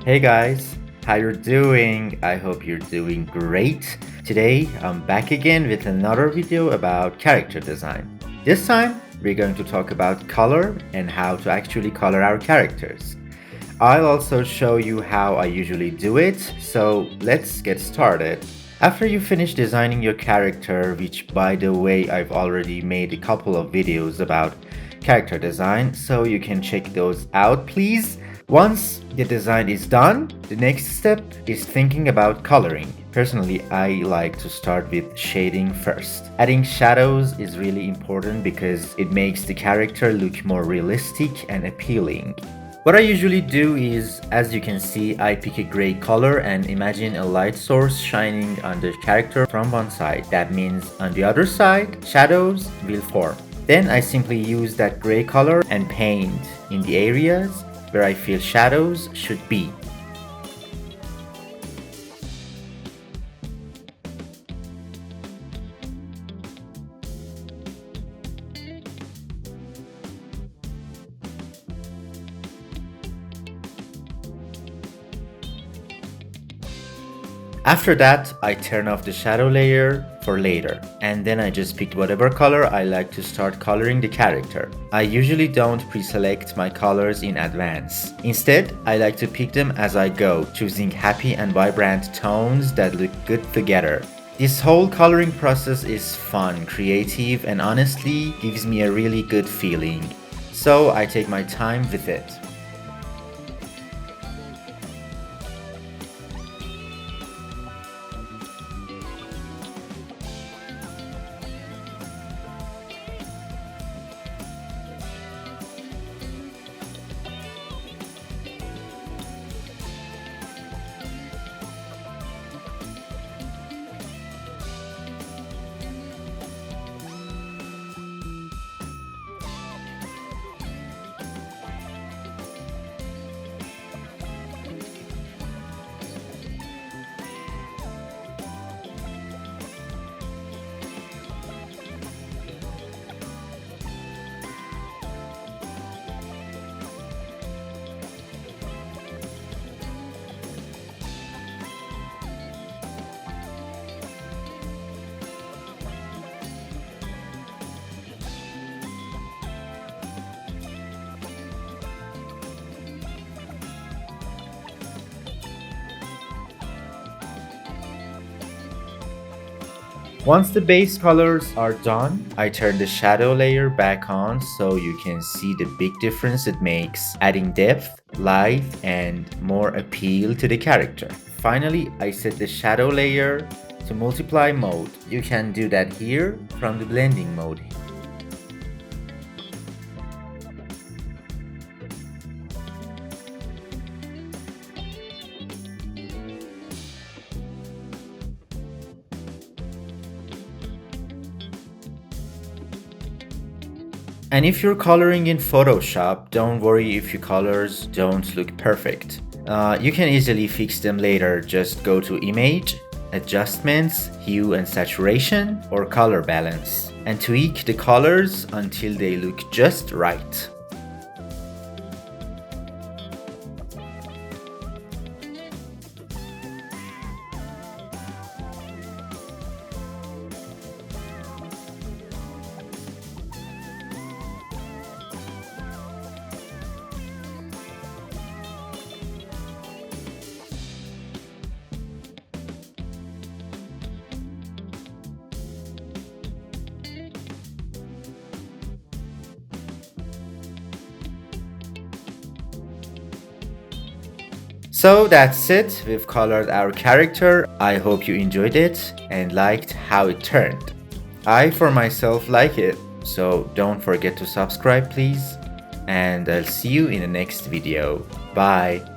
Hey guys, how you're doing? I hope you're doing great. Today I'm back again with another video about character design. This time we're going to talk about color and how to actually color our characters. I'll also show you how I usually do it, so let's get started. After you finish designing your character, which by the way I've already made a couple of videos about character design, so you can check those out please. Once the design is done, the next step is thinking about coloring. Personally, I like to start with shading first. Adding shadows is really important because it makes the character look more realistic and appealing. What I usually do is, as you can see, I pick a gray color and imagine a light source shining on the character from one side. That means on the other side, shadows will form. Then I simply use that gray color and paint in the areas where I feel shadows should be. After that, I turn off the shadow layer for later, and then I just pick whatever color I like to start coloring the character. I usually don't pre-select my colors in advance. Instead, I like to pick them as I go, choosing happy and vibrant tones that look good together. This whole coloring process is fun, creative, and honestly gives me a really good feeling. So I take my time with it. Once the base colors are done, I turn the shadow layer back on so you can see the big difference it makes, adding depth, light, and more appeal to the character. Finally, I set the shadow layer to multiply mode. You can do that here from the blending mode. And if you're coloring in Photoshop, don't worry if your colors don't look perfect. You can easily fix them later. Just go to Image, Adjustments, Hue and Saturation, or Color Balance, and tweak the colors until they look just right. So that's it, we've colored our character. I hope you enjoyed it and liked how it turned. I for myself like it, so don't forget to subscribe please, and I'll see you in the next video. Bye!